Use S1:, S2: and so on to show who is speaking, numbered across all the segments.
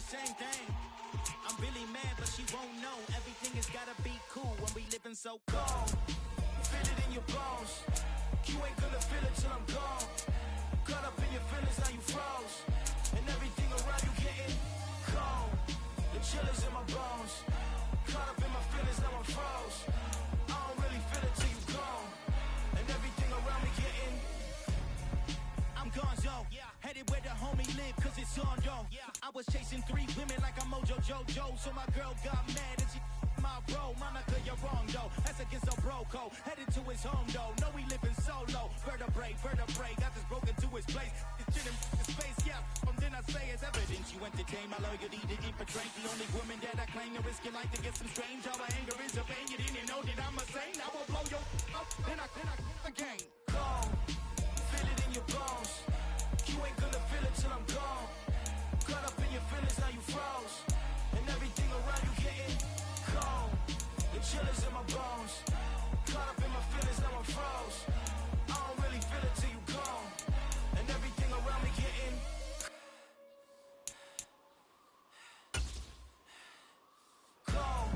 S1: same thing. I'm really mad, but she won't know. Everything has gotta be cool when we living so cold. Feel it in your bones. You ain't gonna feel it till I'm gone. Caught up in your feelings, now you froze. And everything around you getting cold. The chillers in my bones. Caught up in my feelings, now I'm froze. I don't really feel it till you gone. And everything around me getting. I'm gonzo. Headed where the homie live, cause it's on though. I was chasing 3 women like I'm Mojo Jojo. So my girl got mad and she my bro. Monica, you're wrong though. That's against a bro code. Headed to his home though. No, we living solo. Vertebrae. Got this broken to his place. It's shit in his face, yeah. Then I say it's evidence. You entertain my loyalty to infiltrate. The only woman that I claim to risk your life to get some strange. All my anger is a pain. You didn't know that I'm a saint. I will blow your up. Then I again. Cold. Feel it in your bones. You ain't gonna feel it till I'm gone. Caught up in your feelings, now you froze. And everything around you getting cold. The chillers in my bones. Caught up in my feelings, now I'm froze. I don't really feel it till you gone. And everything around me getting cold.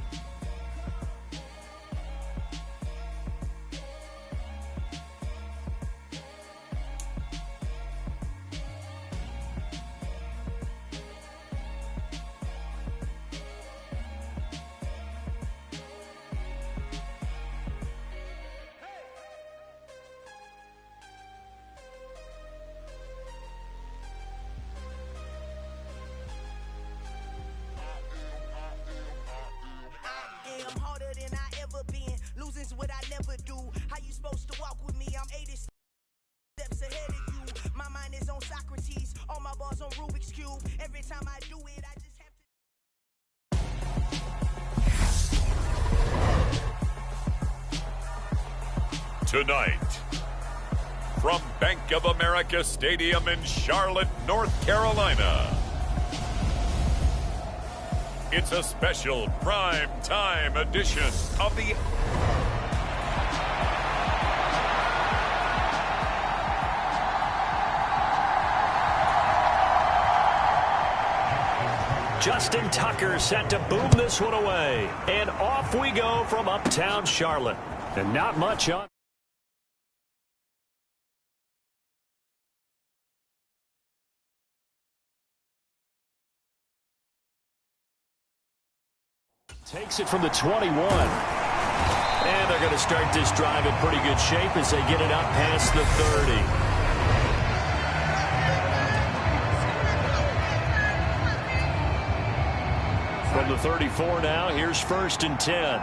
S2: What I never do. How you supposed to walk with me? I'm 80 steps ahead of you. My mind is on Socrates. All my balls on Rubik's Cube. Every time I do it, I just
S3: have to. Tonight, from Bank of America Stadium in Charlotte, North Carolina, it's a special prime time edition of the
S4: Justin Tucker set to boom this one away. And off we go from uptown Charlotte. And not much on. Takes it from the 21. And they're going to start this drive in pretty good shape as they get it up past the 30. From the 34 now, here's 1st and 10.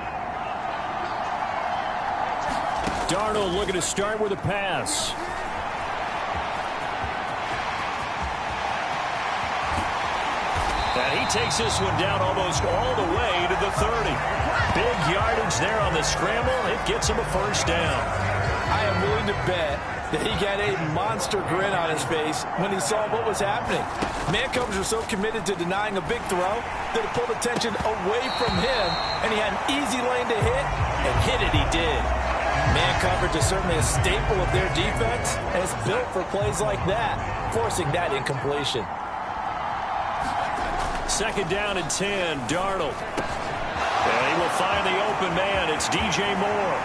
S4: Darnold looking to start with a pass. And he takes this one down almost all the way to the 30. Big yardage there on the scramble. It gets him a 1st down.
S5: I am willing to bet that he got a monster grin on his face when he saw what was happening. Man coverage was so committed to denying a big throw that it pulled attention away from him, and he had an easy lane to hit, and hit it he did. Man coverage is certainly a staple of their defense, and it's built for plays like that, forcing that incompletion.
S4: 2nd down and 10, Darnold. And he will find the open man. It's DJ Moore.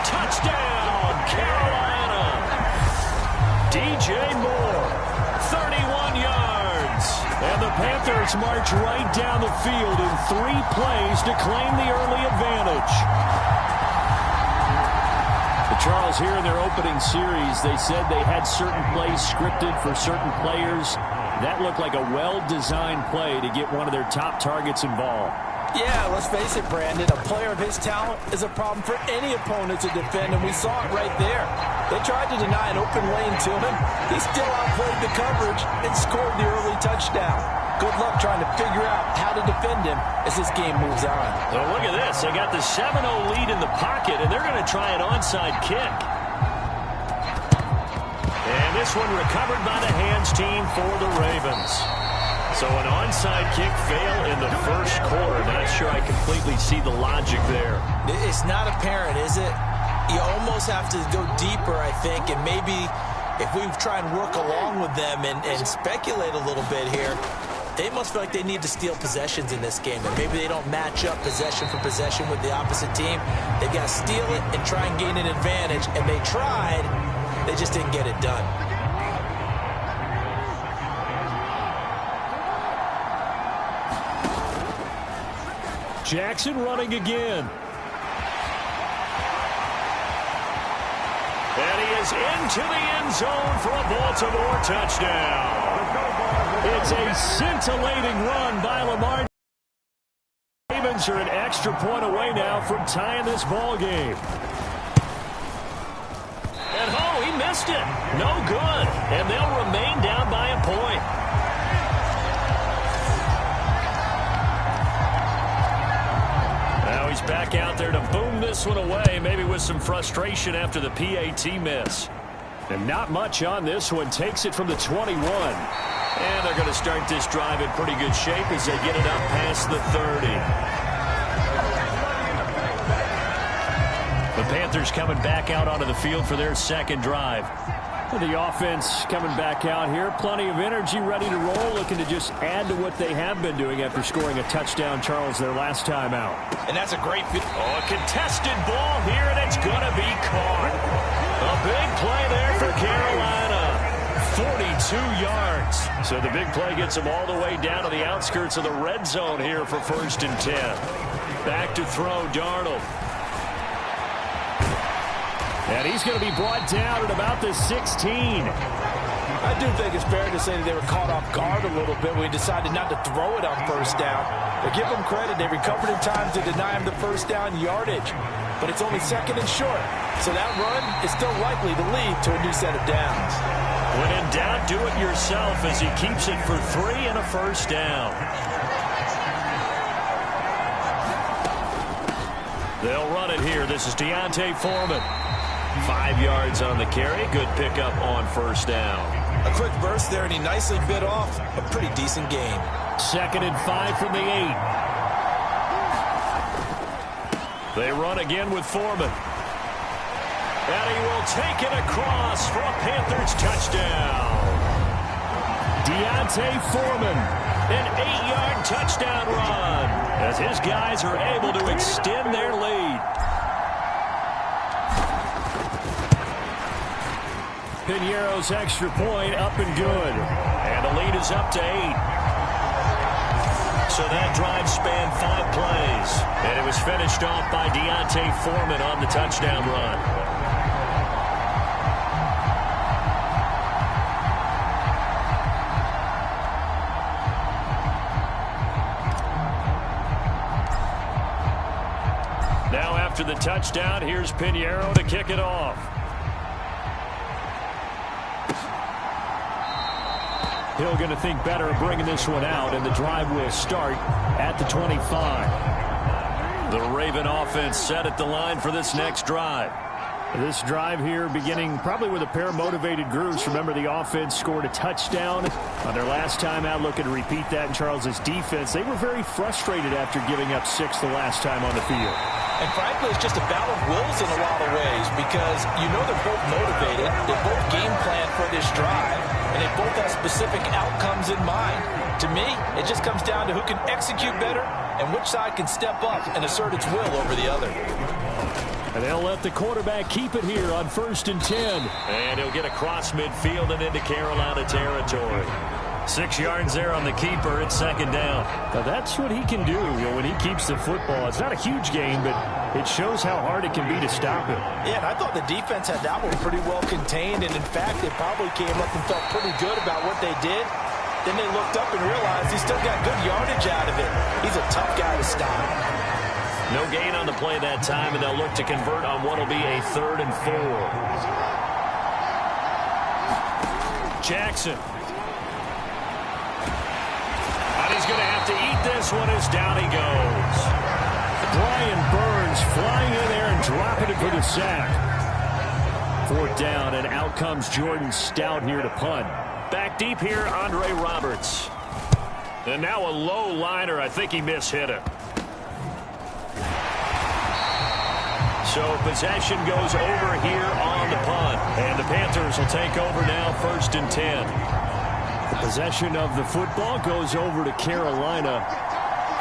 S4: Touchdown, Carolina. DJ Moore, 31 yards. And the Panthers march right down the field in 3 plays to claim the early advantage. Charles, here in their opening series, they said they had certain plays scripted for certain players. That looked like a well-designed play to get one of their top targets involved.
S5: Yeah, let's face it, Brandon. A player of his talent is a problem for any opponent to defend, and we saw it right there. They tried to deny an open lane to him. He still outplayed the coverage and scored the early touchdown. Good luck trying to figure out how to defend him as this game moves on.
S4: Well, look at this. They got the 7-0 lead in the pocket, and they're going to try an onside kick. And this one recovered by the hands team for the Ravens. So an onside kick fail in the first quarter. Not sure I completely see the logic there.
S5: It's not apparent, is it? You almost have to go deeper, I think, and maybe if we try and work along with them and speculate a little bit here, They must feel like they need to steal possessions in this game, and maybe they don't match up possession for possession with the opposite team. They've got to steal it and try and gain an advantage, and they tried. They just didn't get it done.
S4: Jackson running again. And he is into the end zone for a Baltimore touchdown. It's a scintillating run by Lamar. Ravens are an extra point away now from tying this ball game. And oh, he missed it. No good. And they'll remain down by a point. Now he's back out there to boom this one away, maybe with some frustration after the PAT miss. And not much on this one. Takes it from the 21. And they're going to start this drive in pretty good shape as they get it up past the 30. The Panthers coming back out onto the field for their second drive. The offense coming back out here. Plenty of energy, ready to roll, looking to just add to what they have been doing after scoring a touchdown, Charles, their last time out.
S5: And that's a great fit.
S4: Oh, a contested ball here, and it's going to be caught. A big play there for Carolina. 42 yards. So the big play gets them all the way down to the outskirts of the red zone here for 1st and 10. Back to throw, Darnold. And he's going to be brought down at about the 16.
S5: I do think it's fair to say that they were caught off guard a little bit when we decided not to throw it on 1st down. But give them credit. They recovered in time to deny him the 1st down yardage. But it's only 2nd and short. So that run is still likely to lead to a new set of downs.
S4: When in doubt, do it yourself as he keeps it for 3 and a 1st down. They'll run it here. This is D'Onta Foreman. 5 yards on the carry. Good pickup on 1st down.
S5: A quick burst there, and he nicely bit off a pretty decent gain.
S4: 2nd and 5 from the 8. They run again with Foreman. And he will take it across for a Panthers touchdown. D'Onta Foreman, an 8-yard touchdown run, as his guys are able to extend their lead. Piñeiro's extra point up and good. And the lead is up to 8. So that drive spanned 5 plays. And it was finished off by D'Onta Foreman on the touchdown run. Now after the touchdown, here's Piñeiro to kick it off. Hill going to think better of bringing this one out, and the drive will start at the 25. The Raven offense set at the line for this next drive. This drive here beginning probably with a pair of motivated groups. Remember, the offense scored a touchdown on their last time out. Looking to repeat that in Charles's defense. They were very frustrated after giving up 6 the last time on the field.
S5: And frankly, it's just a battle of wills in a lot of ways because you know they're both motivated. They both game plan for this drive, and they both have specific outcomes in mind. To me, it just comes down to who can execute better and which side can step up and assert its will over the other.
S4: And they'll let the quarterback keep it here on 1st and 10. And he'll get across midfield and into Carolina territory. 6 yards there on the keeper. It's 2nd down. Now that's what he can do when he keeps the football. It's not a huge game, but it shows how hard it can be to stop him.
S5: Yeah, and I thought the defense had that one pretty well contained. And, in fact, they probably came up and felt pretty good about what they did. Then they looked up and realized he still got good yardage out of it. He's a tough guy to stop.
S4: No gain on the play that time, and they'll look to convert on what will be a 3rd and 4. Jackson. And he's going to have to eat this one as down he goes. Brian Burns flying in there and dropping it for the sack. 4th down, and out comes Jordan Stout here to punt. Back deep here, Andre Roberts. And now a low liner. I think he mishit it. So possession goes over here on the punt. And the Panthers will take over now 1st and 10. The possession of the football goes over to Carolina.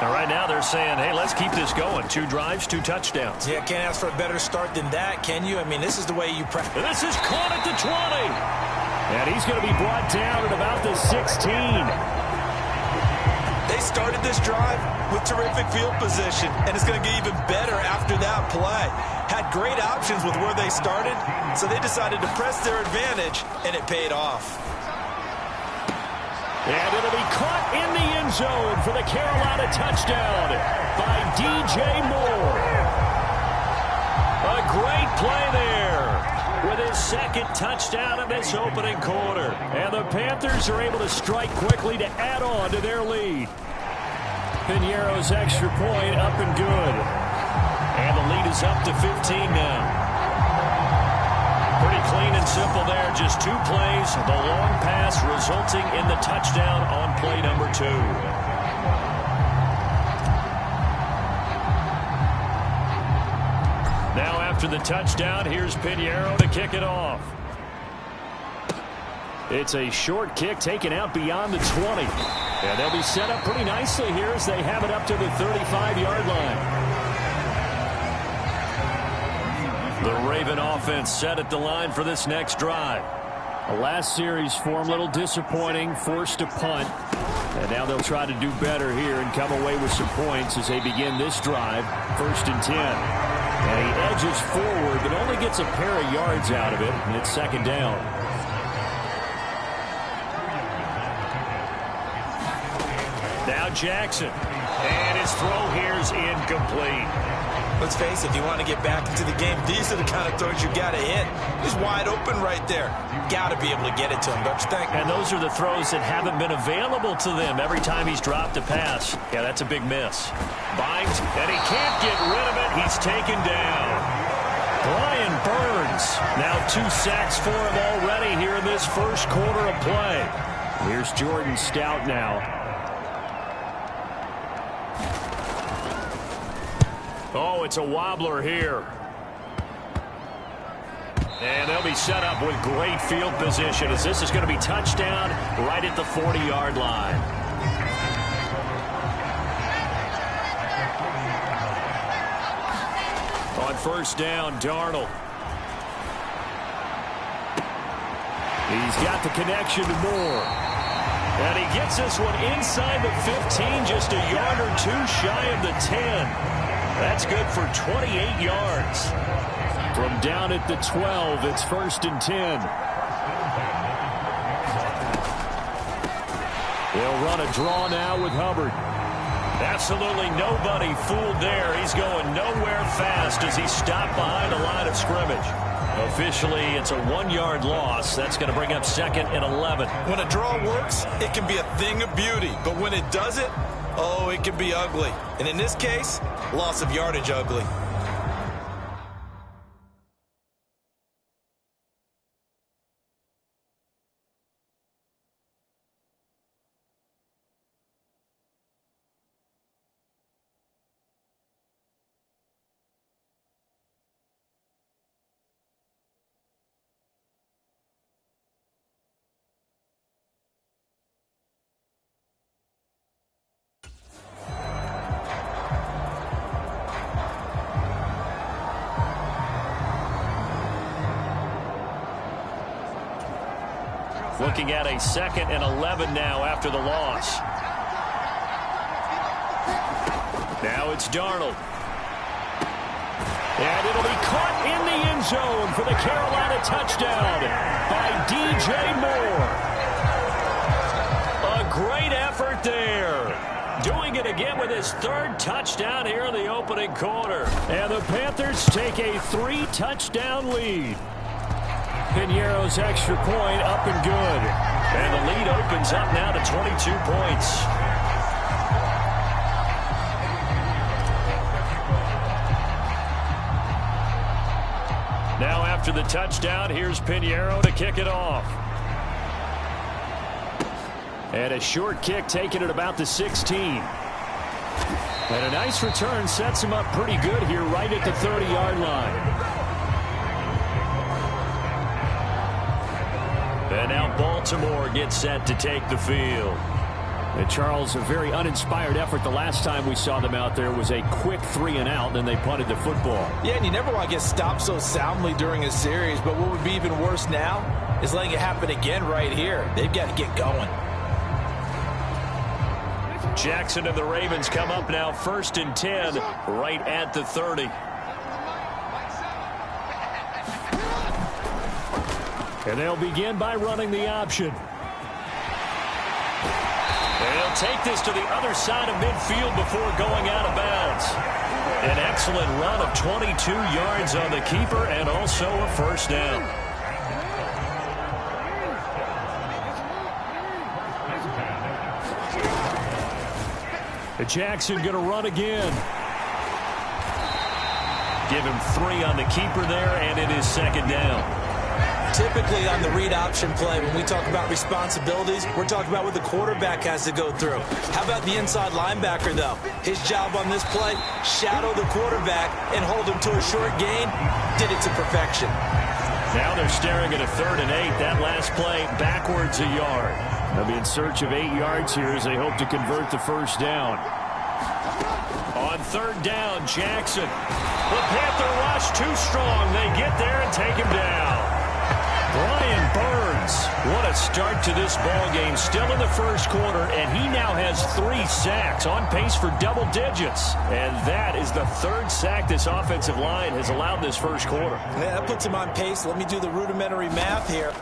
S4: And right now they're saying, hey, let's keep this going. 2 drives, 2 touchdowns.
S5: Yeah, can't ask for a better start than that, can you? I mean, this is the way you practice.
S4: And this is caught at the 20. And he's going to be brought down at about the 16.
S5: They started this drive with terrific field position, and it's going to get even better after that play. Had great options with where they started, so they decided to press their advantage, and it paid off.
S4: And it'll be caught in the end zone for the Carolina touchdown by DJ Moore. A great play there with his second touchdown of this opening quarter. And the Panthers are able to strike quickly to add on to their lead. Piñeiro's extra point up and good. And the lead is up to 15 now. Pretty clean and simple there. Just 2 plays. The long pass resulting in the touchdown on play number 2. Now after the touchdown, here's Piñeiro to kick it off. It's a short kick taken out beyond the 20. And they'll be set up pretty nicely here as they have it up to the 35-yard line. The Raven offense set at the line for this next drive. The last series for them, a little disappointing, forced to punt. And now they'll try to do better here and come away with some points as they begin this drive, 1st and 10. And he edges forward, but only gets a pair of yards out of it, and it's 2nd down. Now Jackson. And his throw here is incomplete.
S5: Let's face it, if you want to get back into the game, these are the kind of throws you got to hit. He's wide open right there. Got to be able to get it to him, don't you think?
S4: And those are the throws that haven't been available to them every time he's dropped a pass. Yeah, that's a big miss. Binds, and he can't get rid of it. He's taken down. Brian Burns. Now 2 sacks for him already here in this first quarter of play. Here's Jordan Stout now. Oh, it's a wobbler here. And they'll be set up with great field position as this is going to be touchdown right at the 40-yard line. On 1st down, Darnold. He's got the connection to Moore. And he gets this one inside the 15, just a yard or 2 shy of the 10. That's good for 28 yards. From down at the 12, it's 1st and 10. They'll run a draw now with Hubbard. Absolutely nobody fooled there. He's going nowhere fast as he stopped behind the line of scrimmage. Officially, it's a 1-yard loss. That's going to bring up 2nd and 11.
S5: When a draw works, it can be a thing of beauty. But when it doesn't, oh, it can be ugly. And in this case, loss of yardage ugly.
S4: Looking at a 2nd and 11 now after the loss. Now it's Darnold. And it'll be caught in the end zone for the Carolina touchdown by DJ Moore. A great effort there. Doing it again with his 3rd touchdown here in the opening quarter. And the Panthers take a 3-touchdown lead. Piñeiro's extra point up and good. And the lead opens up now to 22 points. Now after the touchdown, here's Piñeiro to kick it off. And a short kick taken at about the 16. And a nice return sets him up pretty good here right at the 30-yard line. And now Baltimore gets set to take the field.
S6: And Charles, a very uninspired effort. The last time we saw them out there was a quick 3-and-out, and they punted the football.
S5: Yeah, and you never want to get stopped so soundly during a series, but what would be even worse now is letting it happen again right here. They've got to get going.
S4: Jackson and the Ravens come up now 1st and 10 right at the 30.
S6: And they'll begin by running the option.
S4: They'll take this to the other side of midfield before going out of bounds. An excellent run of 22 yards on the keeper and also a first down.
S6: Jackson going to run again.
S4: Give him 3 on the keeper there, and it is 2nd down.
S5: Typically on the read option play, when we talk about responsibilities, we're talking about what the quarterback has to go through. How about the inside linebacker, though? His job on this play, shadow the quarterback and hold him to a short gain. Did it to perfection.
S4: Now they're staring at a 3rd and 8. That last play backwards a yard.
S6: They'll be in search of 8 yards here as they hope to convert the first down.
S4: On 3rd down, Jackson. The Panther rush too strong. They get there and take him down. Brian Burns, what a start to this ball game. Still in the first quarter, and he now has 3 sacks, on pace for double digits. And that is the 3rd sack this offensive line has allowed this first quarter.
S5: Yeah, that puts him on pace. Let me do the rudimentary math here.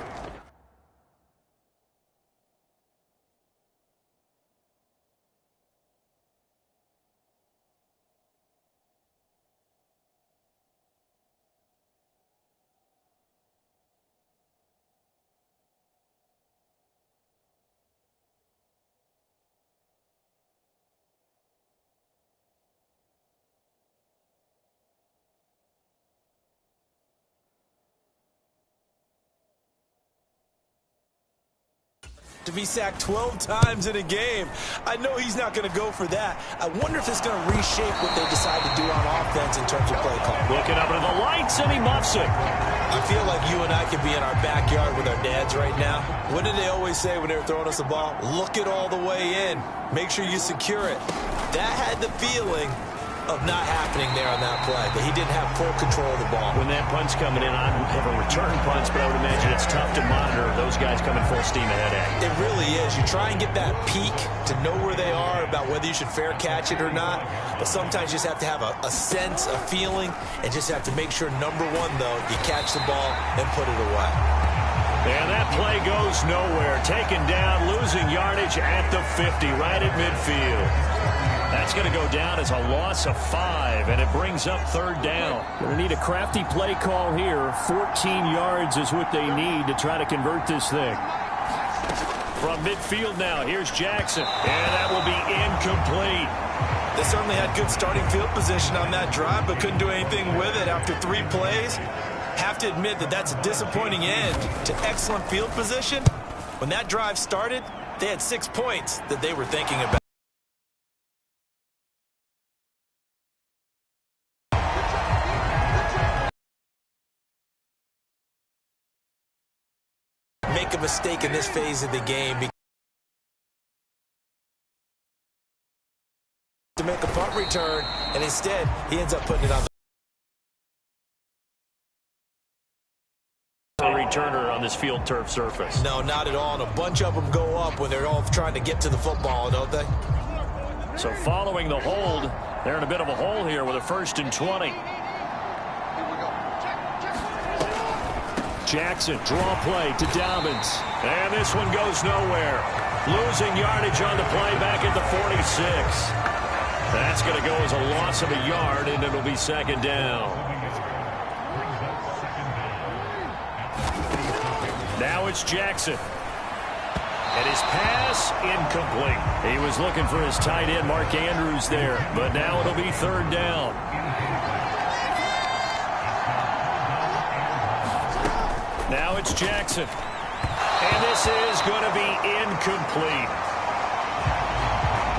S5: To be sacked 12 times in a game. I know he's not going to go for that. I wonder if it's going to reshape what they decide to do on offense in terms of play call.
S4: Looking up at the lights, and he muffs it.
S5: I feel like you and I could be in our backyard with our dads right now. What did they always say when they were throwing us the ball? Look it all the way in. Make sure you secure it. That had the feeling of not happening there on that play, but he didn't have full control of the ball.
S4: When that punch coming in, I have a return punch, but I would imagine it's tough to monitor those guys coming full steam ahead at you.
S5: It really is. You try and get that peek to know where they are about whether you should fair catch it or not, but sometimes you just have to have a sense, a feeling, and just have to make sure, number one, though, you catch the ball and put it away.
S4: And that play goes nowhere. Taken down, losing yardage at the 50, right at midfield. That's going to go down as a loss of 5, and it brings up 3rd down.
S6: Going to need a crafty play call here. 14 yards is what they need to try to convert this thing.
S4: From midfield now, here's Jackson, and that will be incomplete.
S5: They certainly had good starting field position on that drive, but couldn't do anything with it after 3 plays. Have to admit that that's a disappointing end to excellent field position. When that drive started, they had 6 points that they were thinking about. Make a mistake in this phase of the game to make a punt return, and instead he ends up putting it on
S4: a returner on this field turf surface.
S5: No, not at all, and a bunch of them go up when they're all trying to get to the football, don't they?
S4: So following the hold, they're in a bit of a hole here with a 1st and 20.
S6: Jackson, draw play to Dobbins.
S4: And this one goes nowhere. Losing yardage on the play back at the 46. That's going to go as a loss of a yard, and it'll be 2nd down. Now it's Jackson. And his pass incomplete. He was looking for his tight end, Mark Andrews, there. But now it'll be 3rd down. Now it's Jackson. And this is going to be incomplete.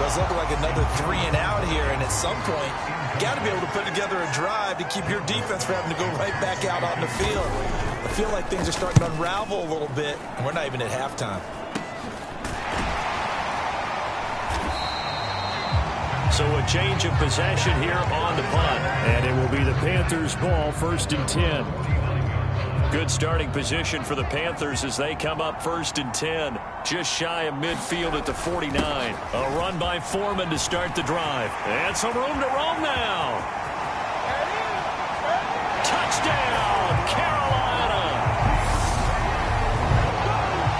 S5: Well, it's looking like another 3 and out here, and at some point, you got to be able to put together a drive to keep your defense from having to go right back out on the field. I feel like things are starting to unravel a little bit, and we're not even at halftime.
S6: So a change of possession here on the punt. And it will be the Panthers' ball, 1st and 10. Good starting position for the Panthers as they come up 1st and 10. Just shy of midfield at the 49. A run by Foreman to start the drive. And some room to roam now. Touchdown, Carolina.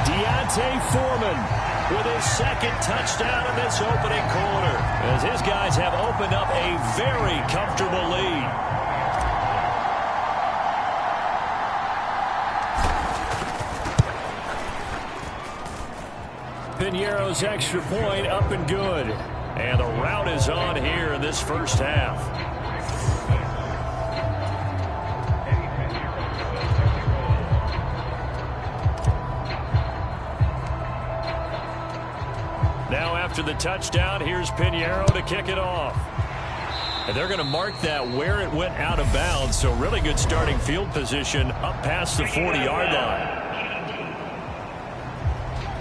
S6: Deontay Foreman with his 2nd touchdown in this opening quarter, as his guys have opened up a very comfortable lead. Piñeiro's extra point up and good. And the route is on here in this first half. Now after the touchdown, here's Piñeiro to kick it off. And they're going to mark that where it went out of bounds. So really good starting field position up past the 40-yard line.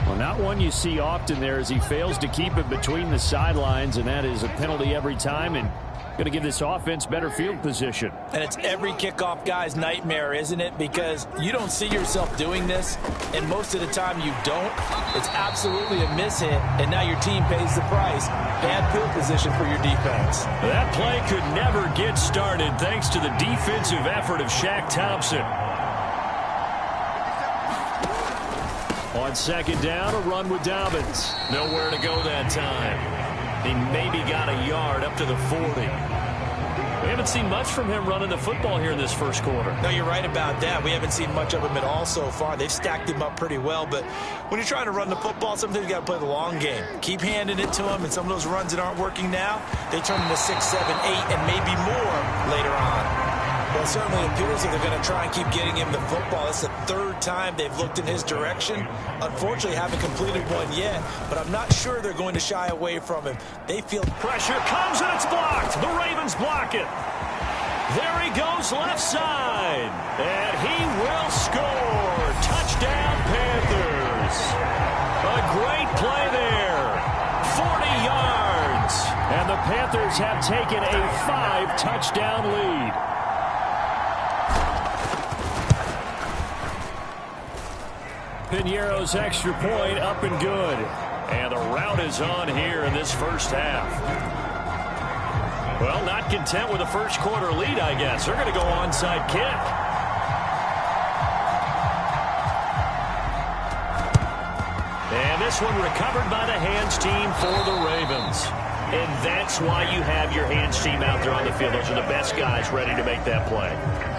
S6: Well, not one you see often there as he fails to keep it between the sidelines, and that is a penalty every time, and going to give this offense better field position.
S5: And it's every kickoff guy's nightmare, isn't it? Because you don't see yourself doing this, and most of the time you don't. It's absolutely a mishit, and now your team pays the price. Bad field position for your defense.
S6: That play could never get started thanks to the defensive effort of Shaq Thompson. On 2nd down, a run with Dobbins. Nowhere to go that time. He maybe got a yard up to the 40. We haven't seen much from him running the football here in this first quarter.
S5: No, you're right about that. We haven't seen much of him at all so far. They've stacked him up pretty well, but when you're trying to run the football, sometimes you got to play the long game. Keep handing it to him, and some of those runs that aren't working now, they turn into 6, 7, 8, and maybe more later on. Well, it certainly appears that they're going to try and keep getting him the football. It's the 3rd time they've looked in his direction. Unfortunately, haven't completed one yet, but I'm not sure they're going to shy away from him. They feel
S6: pressure comes and it's blocked. The Ravens block it. There he goes left side, and he will score. Touchdown, Panthers. A great play there. 40 yards, and the Panthers have taken a 5-touchdown lead. Piñeiro's extra point up and good. And the route is on here in this first half. Well, not content with a first quarter lead, I guess. They're going to go onside kick. And this one recovered by the hands team for the Ravens. And that's why you have your hands team out there on the field. Those are the best guys ready to make that play.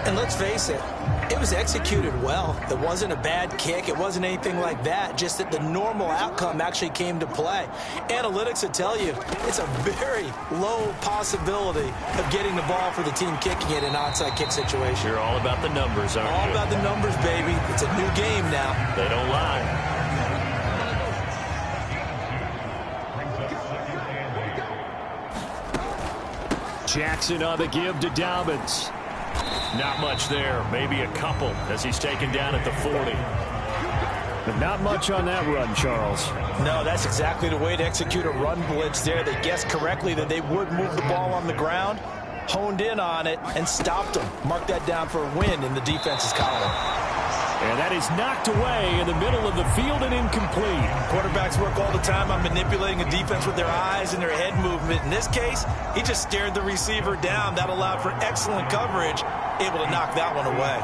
S5: And let's face it, it was executed well. It wasn't a bad kick. It wasn't anything like that. Just that the normal outcome actually came to play. Analytics will tell you it's a very low possibility of getting the ball for the team kicking it in an onside kick situation.
S6: You're all about the numbers, aren't you?
S5: All about the numbers, baby. It's a new game now.
S6: They don't lie. Jackson on the give to Dobbins. Not much there. Maybe a couple as he's taken down at the 40. But not much on that run, Charles.
S5: No, that's exactly the way to execute a run blitz there. They guessed correctly that they would move the ball on the ground, honed in on it, and stopped them. Mark that down for a win in the defense's column.
S6: And that is knocked away in the middle of the field and incomplete.
S5: Quarterbacks work all the time on manipulating a defense with their eyes and their head movement. In this case, he just stared the receiver down. That allowed for excellent coverage, able to knock that one away.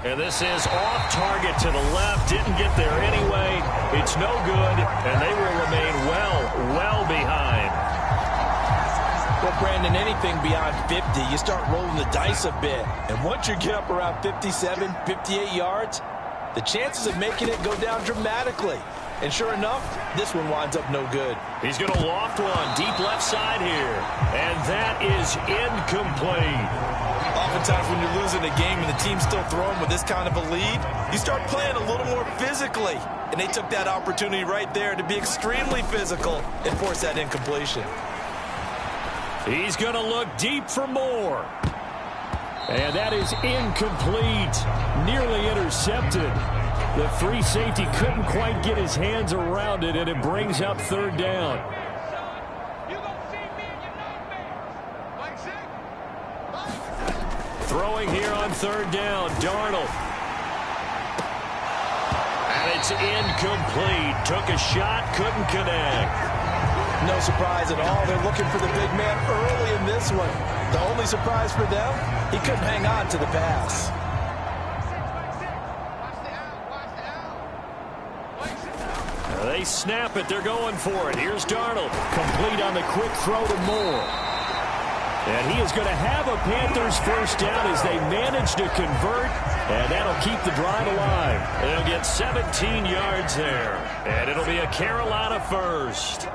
S6: And this is off target to the left. Didn't get there anyway. It's no good, and they will remain well behind.
S5: Well, Brandon, anything beyond 50, you start rolling the dice a bit. And once you get up around 57, 58 yards, the chances of making it go down dramatically. And sure enough, this one winds up no good.
S6: He's going to loft one deep left side here. And that is incomplete.
S5: Often Sometimes when you're losing a game and the team's still throwing with this kind of a lead, you start playing a little more physically. And they took that opportunity right there to be extremely physical and force that incompletion.
S6: He's going to look deep for more. And that is incomplete. Nearly intercepted. The free safety couldn't quite get his hands around it, and it brings up third down. Throwing here on third down, Darnold. And it's incomplete. Took a shot, couldn't connect.
S5: No surprise at all. They're looking for the big man early in this one. The only surprise for them, he couldn't hang on to the pass.
S6: They snap it. They're going for it. Here's Darnold. Complete on the quick throw to Moore. And he is going to have a Panthers first down as they manage to convert. And that'll keep the drive alive. They'll get 17 yards there. And it'll be a Carolina first.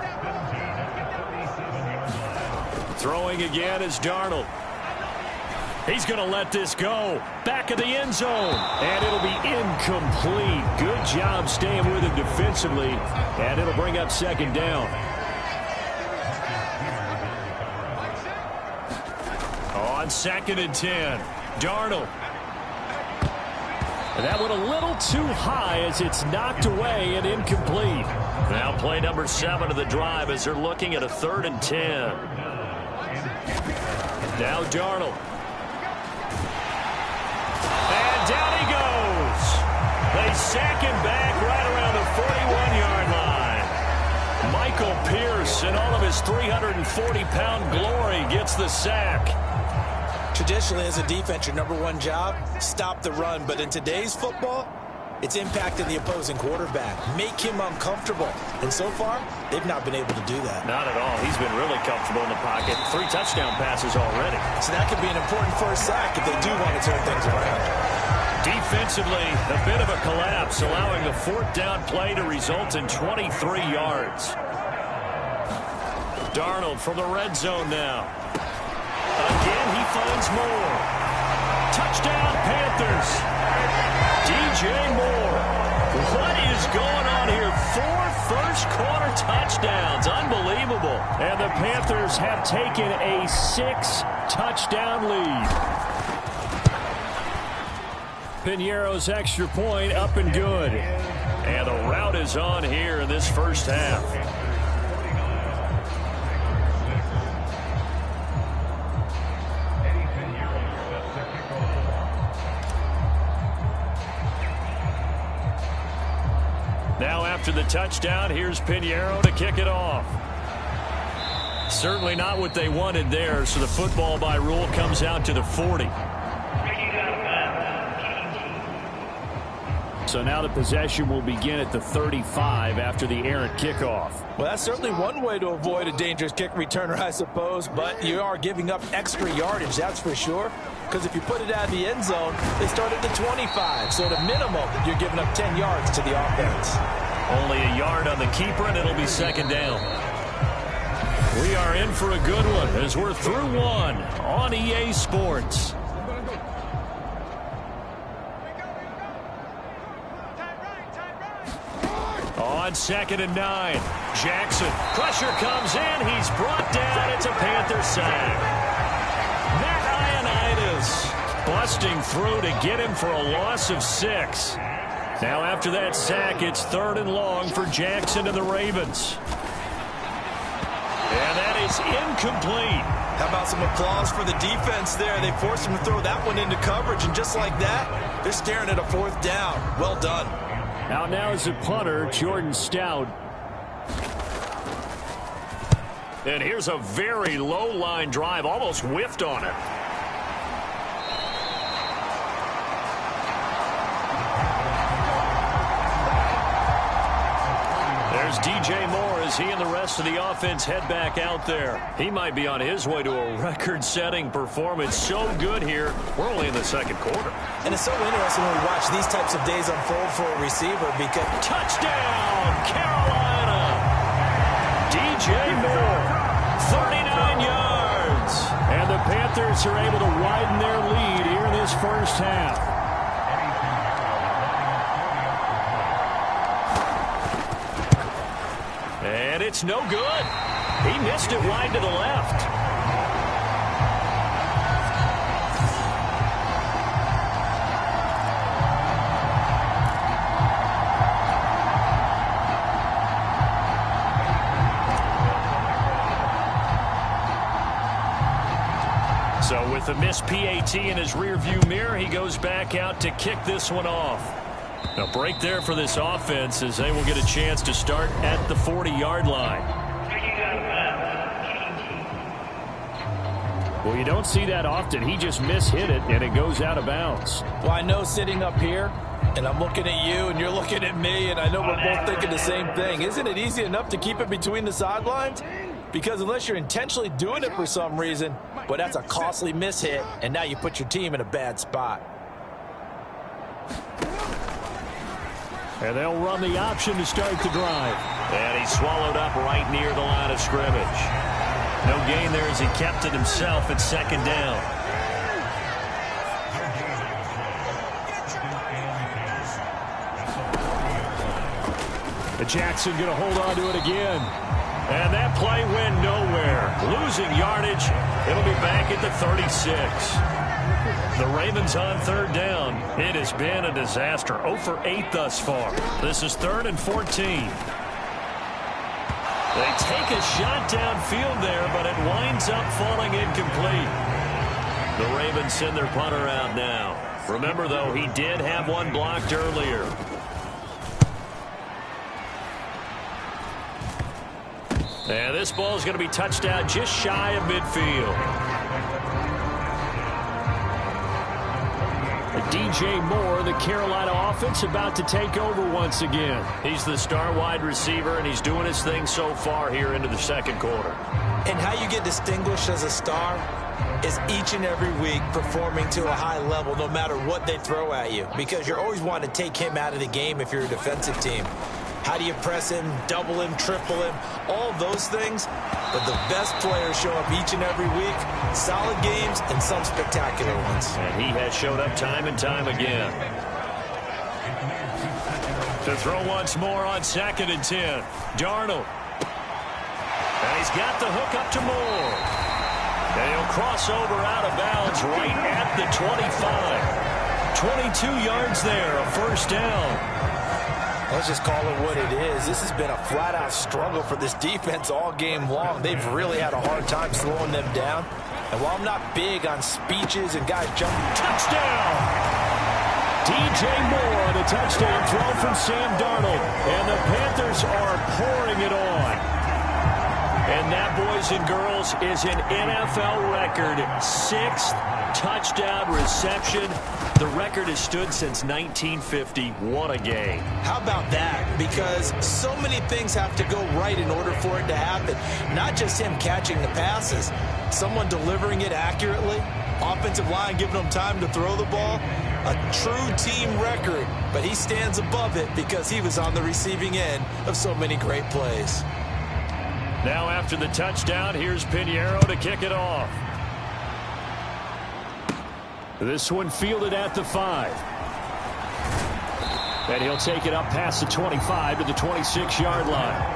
S6: Throwing again is Darnold. He's going to let this go. Back of the end zone. And it'll be incomplete. Good job staying with him defensively. And it'll bring up second down. On 2nd and 10. Darnold. That one a little too high as it's knocked away and incomplete. Now play number 7 of the drive as they're looking at a 3rd and 10. Now Darnold. And down he goes. They sack him back right around the 41-yard line. Michael Pierce, in all of his 340-pound glory, gets the sack.
S5: Traditionally, as a defense, your number one job, stop the run. But in today's football, it's impacting the opposing quarterback. Make him uncomfortable. And so far, they've not been able to do that.
S6: Not at all. He's been really comfortable in the pocket. 3 touchdown passes already.
S5: So that could be an important first sack if they do want to turn things around.
S6: Defensively, a bit of a collapse, allowing the 4th down play to result in 23 yards. Darnold from the red zone now. Again, he finds Moore. Touchdown, Panthers. DJ Moore. What is going on here? 4 first-quarter touchdowns. Unbelievable. And the Panthers have taken a 6-touchdown lead. Piñeiro's extra point up and good. And the route is on here in this first half. Now after the touchdown, here's Piñeiro to kick it off. Certainly not what they wanted there, so the football by rule comes out to the 40. So now the possession will begin at the 35 after the errant kickoff.
S5: Well, that's certainly one way to avoid a dangerous kick returner, I suppose, but you are giving up extra yardage, that's for sure. Because if you put it out of the end zone, they start at the 25. So at a minimum, you're giving up 10 yards to the offense.
S6: Only a yard on the keeper, and it'll be second down. We are in for a good one as we're through one on EA Sports. On 2nd and 9, Jackson. Pressure comes in. He's brought down. It's a Panther sack. Busting through to get him for a loss of 6. Now after that sack, it's 3rd and long for Jackson and the Ravens. And that is incomplete.
S5: How about some applause for the defense there? They forced him to throw that one into coverage, and just like that, they're staring at a 4th down. Well done.
S6: Out now is the punter, Jordan Stout. And here's a very low line drive, almost whiffed on it. There's DJ Moore as he and the rest of the offense head back out there. He might be on his way to a record-setting performance. So good here. We're only in the 2nd quarter.
S5: And it's so interesting when we watch these types of days unfold for a receiver because...
S6: Touchdown, Carolina! DJ Moore, 39 yards. And the Panthers are able to widen their lead here in this first half. And it's no good. He missed it wide to the left. So with the missed PAT in his rearview mirror, he goes back out to kick this one off. A break there for this offense as they will get a chance to start at the 40-yard line. Well, you don't see that often. He just mishit it, and it goes out of bounds.
S5: Well, I know sitting up here, and I'm looking at you, and you're looking at me, and I know we're both thinking the same thing. Isn't it easy enough to keep it between the sidelines? Because unless you're intentionally doing it for some reason, but that's a costly mishit, and now you put your team in a bad spot.
S6: And they'll run the option to start the drive. And he's swallowed up right near the line of scrimmage. No gain there as he kept it himself at second down. Jackson going to hold on to it again. And that play went nowhere. Losing yardage. It'll be back at the 36. The Ravens on third down. It has been a disaster. 0 for 8 thus far. This is 3rd and 14. They take a shot downfield there, but it winds up falling incomplete. The Ravens send their punter out now. Remember, though, he did have one blocked earlier. And this ball is going to be touched out just shy of midfield. DJ Moore, the Carolina offense, about to take over once again. He's the star wide receiver, and he's doing his thing so far here into the second quarter.
S5: And how you get distinguished as a star is each and every week performing to a high level no matter what they throw at you, because you're always wanting to take him out of the game if you're a defensive team. How do you press him, double him, triple him, all of those things? But the best players show up each and every week, solid games and some spectacular ones.
S6: And he has showed up time and time again. To throw once more on 2nd and 10. Darnold. And he's got the hook up to Moore. And he'll cross over out of bounds right at the 25. 22 yards there, a first down.
S5: Let's just call it what it is. This has been a flat-out struggle for this defense all game long. They've really had a hard time slowing them down. And while I'm not big on speeches and guys jumping,
S6: touchdown! DJ Moore on the touchdown throw from Sam Darnold. And the Panthers are pouring it on. And that, boys and girls, is an NFL record 6th touchdown reception. The record has stood since 1950. What a game.
S5: How about that? Because so many things have to go right in order for it to happen. Not just him catching the passes. Someone delivering it accurately. Offensive line giving him time to throw the ball. A true team record. But he stands above it because he was on the receiving end of so many great plays.
S6: Now after the touchdown, here's Pinheiro to kick it off. This one fielded at the 5. And he'll take it up past the 25 to the 26-yard line.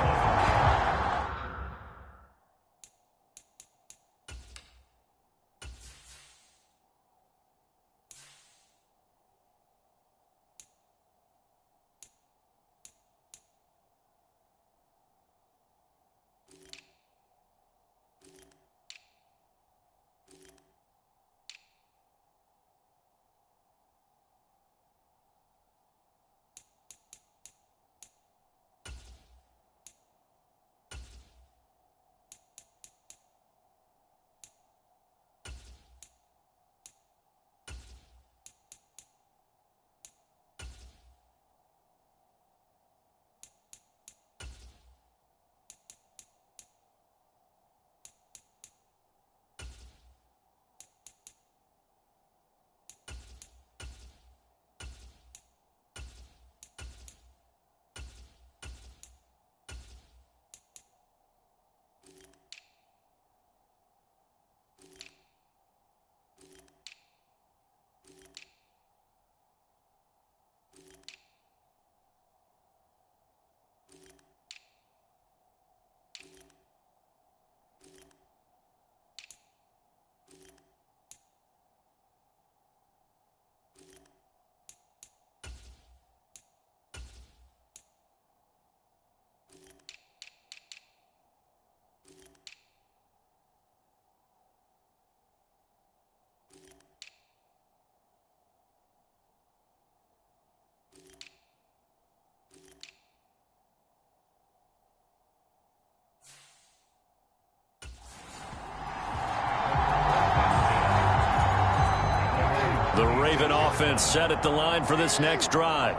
S6: The Raven offense set at the line for this next drive.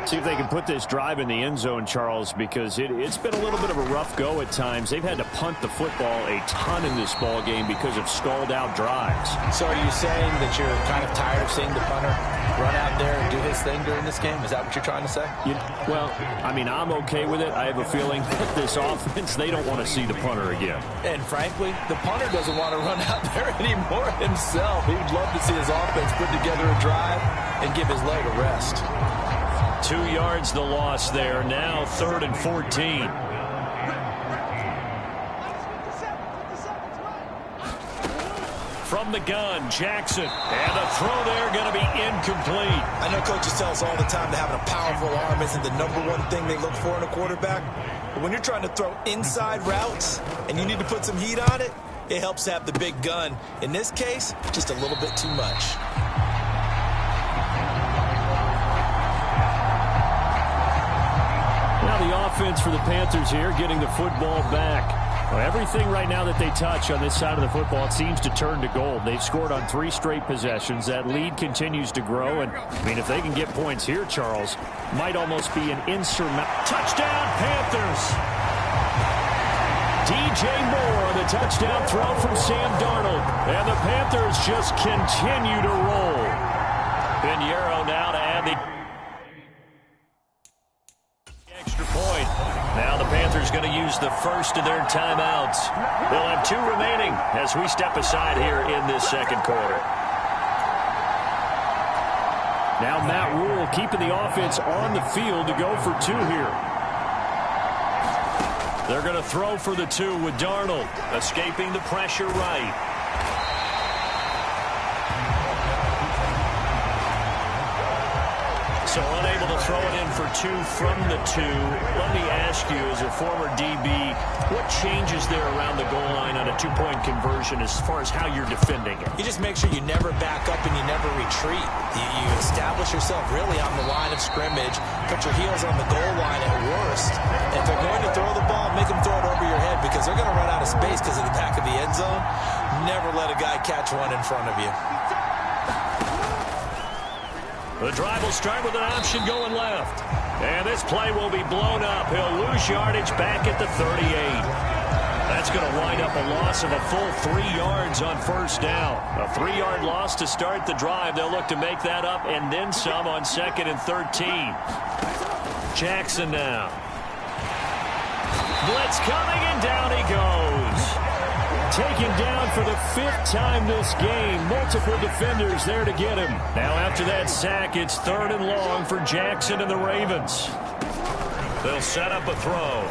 S4: See if they can put this drive in the end zone, Charles, because it's been a little bit of a rough go at times. They've had to punt the football a ton in this ball game because of stalled-out drives.
S5: So are you saying that you're kind of tired of seeing the punter run out there and do his thing during this game? Is that what you're trying to say?
S4: Well, I mean, I'm okay with it. I have a feeling that this offense, they don't want to see the punter again.
S5: And frankly, the punter doesn't want to run out there anymore himself. He would love to see his offense put together a drive and give his leg a rest.
S6: 2 yards the loss there. Now 3rd and 14. From the gun, Jackson. And the throw there going to be incomplete.
S5: I know coaches tell us all the time that having a powerful arm isn't the #1 thing they look for in a quarterback. But when you're trying to throw inside routes and you need to put some heat on it, it helps to have the big gun. In this case, just a little bit too much.
S4: Now the offense for the Panthers here getting the football back. Well, everything right now that they touch on this side of the football, it seems to turn to gold. They've scored on 3 straight possessions. That lead continues to grow. And, I mean, if they can get points here, Charles, might almost be an insurmountable.
S6: Touchdown, Panthers! DJ Moore on the touchdown throw from Sam Darnold. And the Panthers just continue to roll. Pinheiro now to add the extra point. Now the Panthers going to use the first of their timeouts. They'll have 2 remaining as we step aside here in this second quarter.
S4: Now Matt Rule keeping the offense on the field to go for 2 here.
S6: They're going to throw for the 2 with Darnold escaping the pressure right. So unable to throw it in for 2 from the 2. Let me ask you, as a former DB, what changes there around the goal line on a 2-point conversion as far as how you're defending it?
S5: You just make sure you never back up and you never retreat. You establish yourself really on the line of scrimmage, put your heels on the goal line at worst. If they're going to throw the ball, make them throw it over your head because they're going to run out of space because of the back of the end zone. Never let a guy catch one in front of you.
S6: The drive will start with an option going left. And this play will be blown up. He'll lose yardage back at the 38. That's going to wind up a loss of a full 3 yards on first down. A 3-yard loss to start the drive. They'll look to make that up and then some on 2nd and 13. Jackson now. Blitz coming, and down he goes.
S4: Taken down for the 5th time this game. Multiple defenders there to get him.
S6: Now after that sack, it's 3rd and long for Jackson and the Ravens. They'll set up a throw.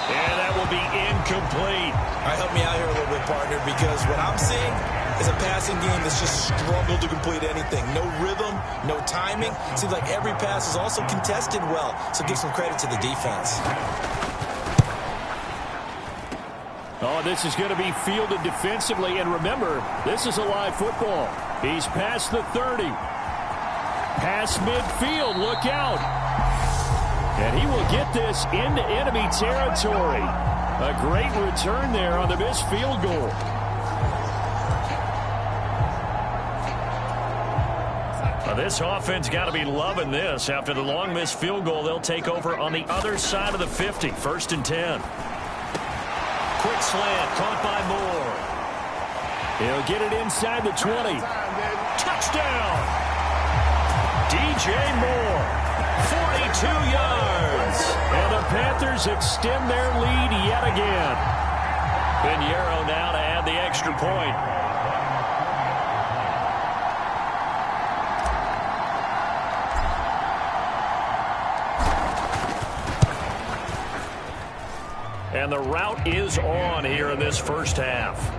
S6: And that will be incomplete.
S5: All right, help me out here a little bit, partner, because what I'm seeing is a passing game that's just struggled to complete anything. No rhythm, no timing. Seems like every pass is also contested well, so give some credit to the defense.
S4: Oh, this is going to be fielded defensively. And remember, this is a live football. He's past the 30. Past midfield. Look out. And he will get this into enemy territory. A great return there on the missed field goal.
S6: Now this offense got to be loving this. After the long missed field goal, they'll take over on the other side of the 50. 1st and 10. Quick slant, caught by Moore.
S4: He'll get it inside the 20.
S6: Touchdown! DJ Moore, 42 yards.
S4: And the Panthers extend their lead yet again.
S6: Pinheiro now to add the extra point. And the route is on here in this first half.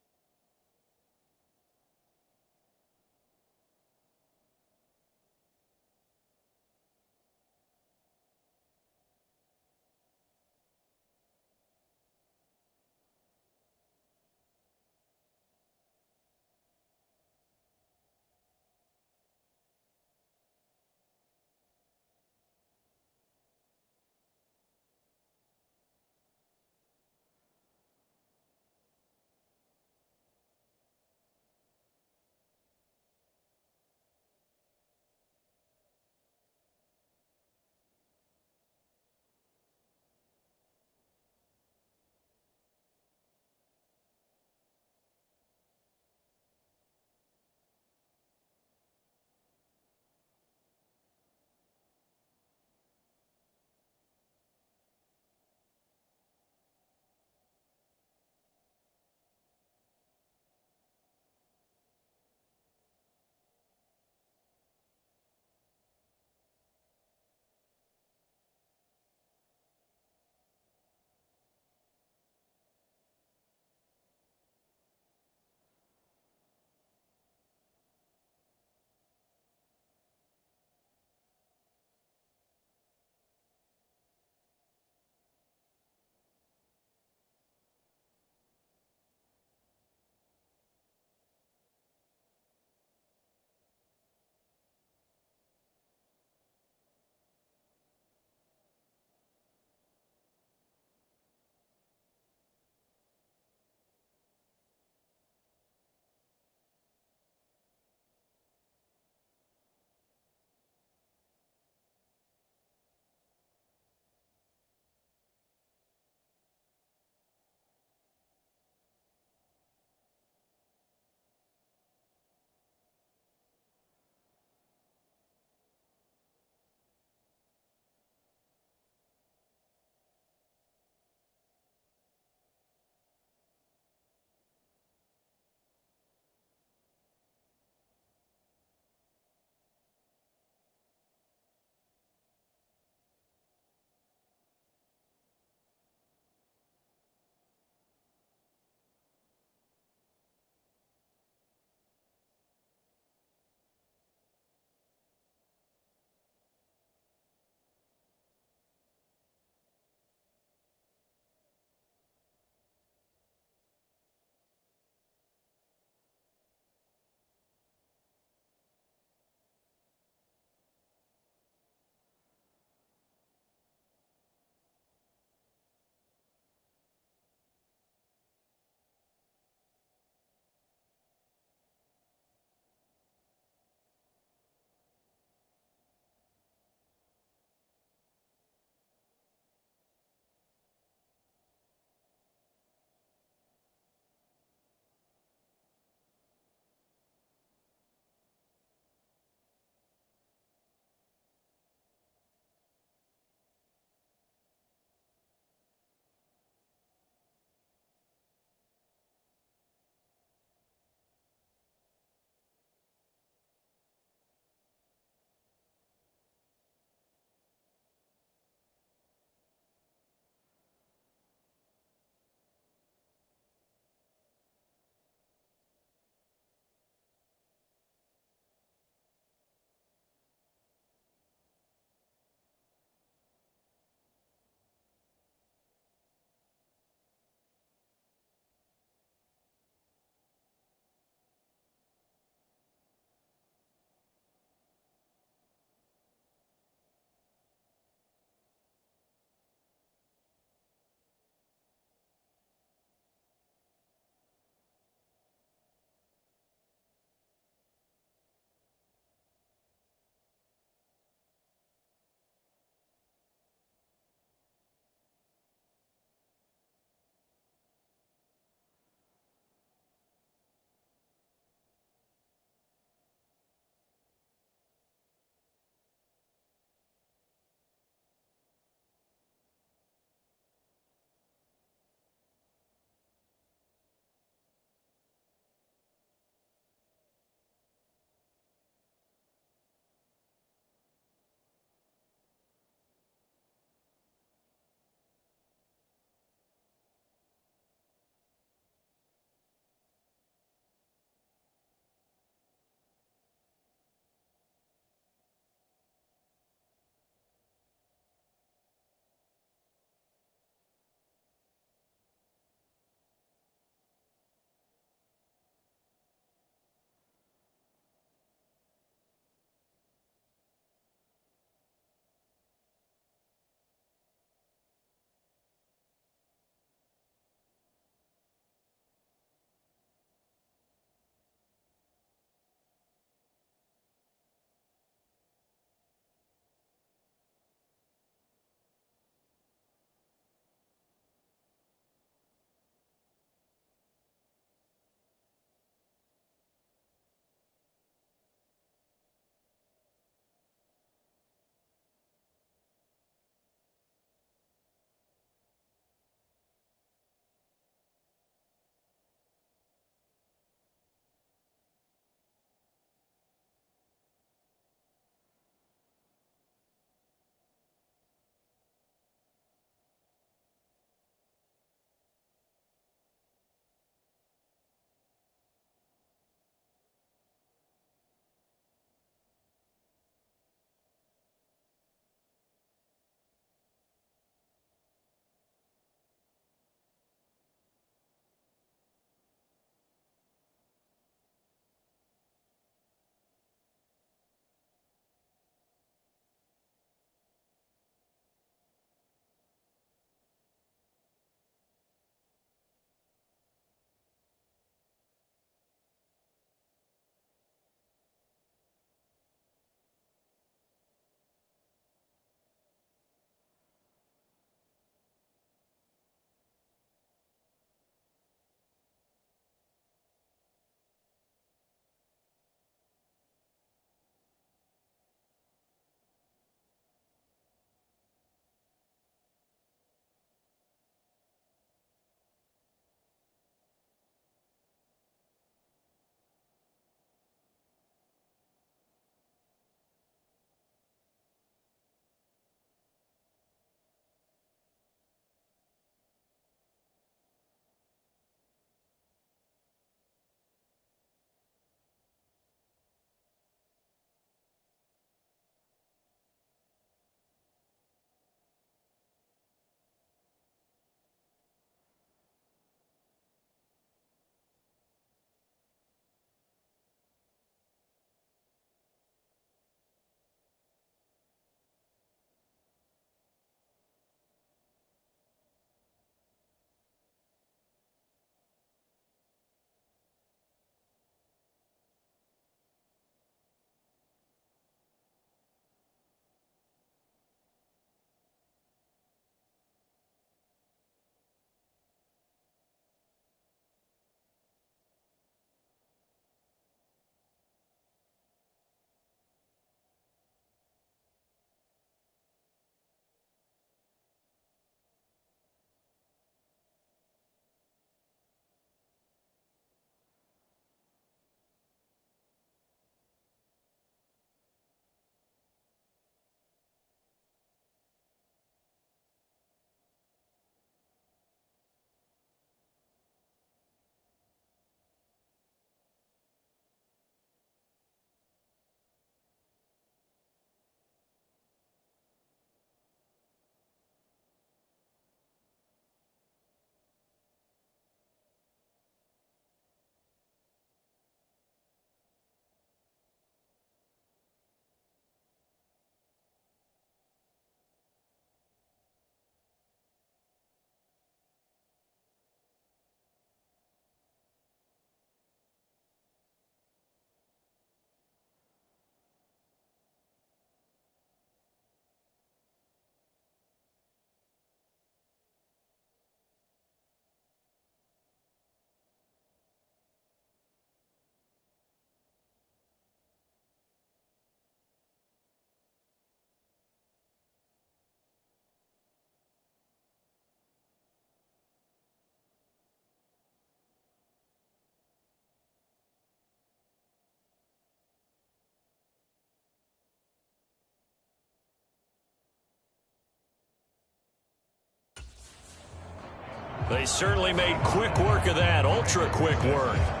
S6: They certainly made quick work of that, ultra quick work.